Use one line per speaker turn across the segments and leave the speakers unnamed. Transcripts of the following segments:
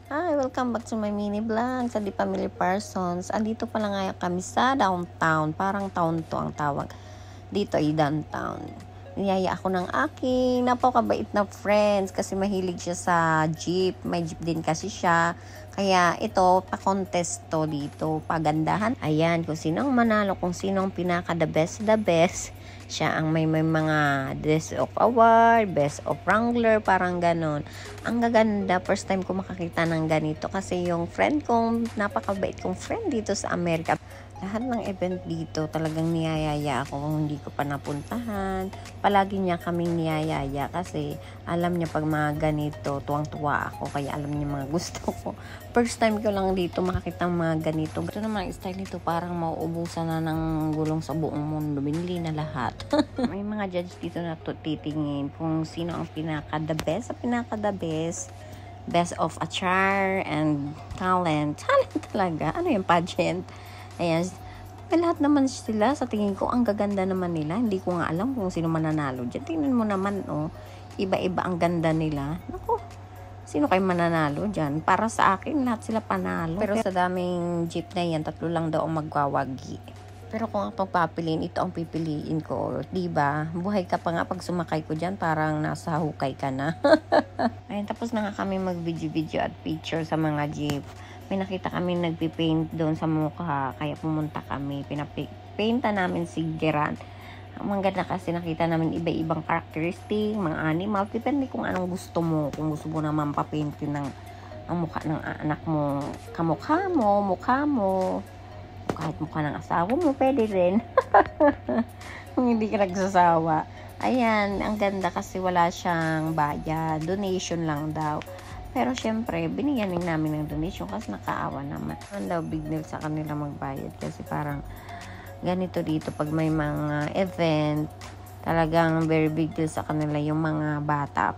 Hi, welcome back to my mini vlog sa The Family Parsons. Andito pala nga kami sa downtown. Parang town to ang tawag. Dito ay downtown. Niyaya ako ng aking napakabait na friends kasi mahilig siya sa jeep. May jeep din kasi siya. Kaya ito, pa-contest to dito. Pagandahan. Ayan, kung sinong manalo, kung sinong pinaka the best. Siya ang may mga Best of Award, Best of Wrangler, parang ganon. Ang gaganda, first time ko makakita ng ganito kasi yung friend kong, napakabait kong friend dito sa Amerika. Lahat ng event dito talagang niyayaya ako kung hindi ko pa napuntahan. Palagi niya kaming niyayaya kasi alam niya pag mga ganito, tuwang-tuwa ako kaya alam niya mga gusto ko. First time ko lang dito makakita ng mga ganito. Ito naman ang style nito parang mauubusan na ng gulong sa buong mundo. Binili na lahat. May mga judge dito na titingin kung sino ang pinaka-the best. Best of attire and talent. Talent talaga. Ano yung pageant? Ayan, may lahat naman sila. Sa tingin ko, ang gaganda naman nila. Hindi ko nga alam kung sino mananalo dyan. Tingnan mo naman, oh. Iba-iba ang ganda nila. Naku, sino kayo mananalo dyan? Para sa akin, lahat sila panalo. Pero sa daming jeep na yan, 3 lang daw ang magwawagi. Pero kung ang pagpapiliin, ito ang pipiliin ko. Diba? Buhay ka pa nga pag sumakay ko dyan, parang nasa hukay ka na. Ayun, tapos na nga kami mag-video at picture sa mga jeep. May nakita kami nagpipaint doon sa mukha, kaya pumunta kami. Pinapainta namin si Gerard. Ang ganda kasi nakita namin iba-ibang characteristic, mga animal. Depende kung anong gusto mo. Kung gusto mo naman papaintin ng ang mukha ng anak mo, mukha mo. Kahit mukha ng asawa mo, pwede rin. Kung hindi ka nagsasawa. Ayan, ang ganda kasi wala siyang bayad. Donation lang daw. Pero syempre, binigyan din namin ng donation kasi nakaawa naman. Ang daw big deal sa kanila magbayad kasi parang ganito dito pag may mga event, talagang very big deal sa kanila yung mga bata.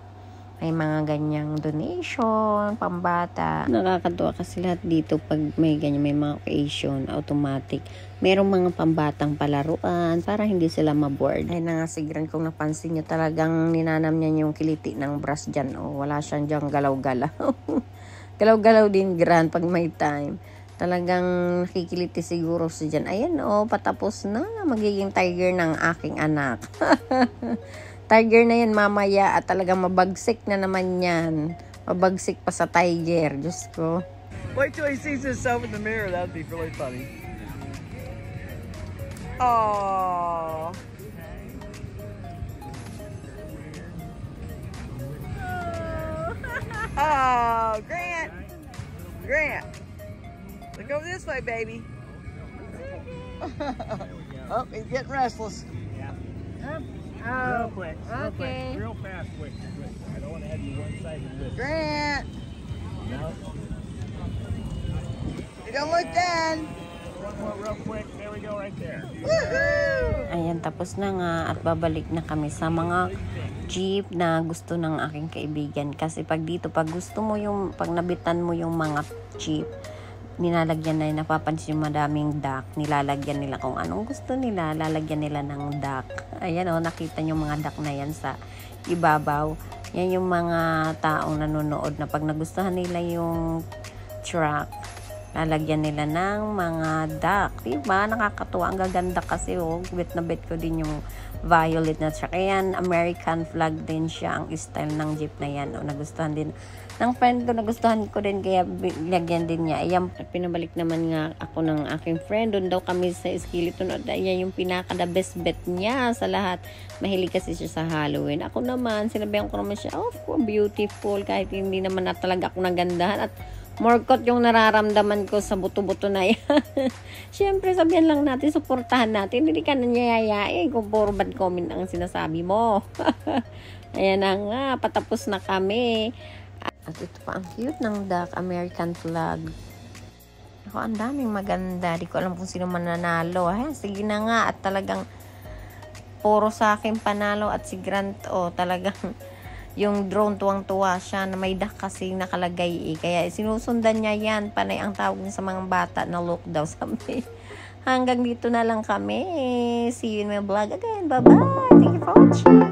May mga ganyang donation, pambata. Nakakatuwa kasi lahat dito pag may ganyan, may mga occasion, automatic. Merong mga pambatang palaruan para hindi sila maboard. Ay na nga sigran kung napansin nyo, talagang ninanam niya yung kiliti ng brush dyan. Oh, wala siyang dyan galaw-galaw. Galaw-galaw din Gran pag may time. Talagang nakikiliti siguro siya dyan. Ayan oh, patapos na. Magiging tiger ng aking anak. Tiger na yan mamaya at talagang mabagsik na naman yan. Mabagsik pa sa tiger. Diyos ko.
Wait till he sees himself in the mirror. That would be really funny. Aww. Oh, Grant. Grant. Look over this way, baby. Oh, he's getting restless.
Real quick.
Okay.
Real fast, quick. I don't want to have you one-sided with.
Grant.
No.
You don't look done.
One more real quick. There we go right there.
Woohoo!
Ayan, tapos na nga at babalik na kami sa mga jeep na gusto ng aking kaibigan. Kasi pag dito, pag gusto mo yung, pag nabitan mo yung mga jeep, nilalagyan na, napapansin yung madaming duck, nilalagyan nila kung anong gusto nila, lalagyan nila ng duck. Ayan o, nakita nyo mga duck na yan sa ibabaw. Yan yung mga taong nanonood na pag nagustuhan nila yung truck, lalagyan nila ng mga duck. Diba? Nakakatuwa. Ang gaganda kasi oh. Bet na bet ko din yung violet na truck. Ayan, American flag din siya ang style ng jeep na yan. O, nagustuhan din ng friend ko, nagustuhan ko din kaya lagyan din niya. Ayan, pinabalik naman nga ako ng aking friend. Doon daw kami sa Skeleton. Ayan yung pinaka-the best bet niya sa lahat. Mahilig kasi siya sa Halloween. Ako naman, sinabihan ko naman siya, oh, beautiful. Kahit hindi naman na talaga ako nagandahan. At morkot yung nararamdaman ko sa buto-buto na yan. Siyempre, sabihan lang natin, suportahan natin. Hindi ka nanyayayain kung puro bad comment ang sinasabi mo. Ayan na nga, patapos na kami. At ito pa, ang cute ng duck, American flag. Ako, ang daming maganda. Di ko alam kung sino mananalo. Ayan, sige na nga. At talagang puro sa akin panalo. At si Grant, oh, talagang yung drone tuwang-tuwa siya na may duck kasi nakalagay eh. Kaya sinusundan niya yan. Panay ang tawag niya sa mga bata na look daw sabi. Hanggang dito na lang kami. See you in my vlog again. Bye-bye. Thank you for watching.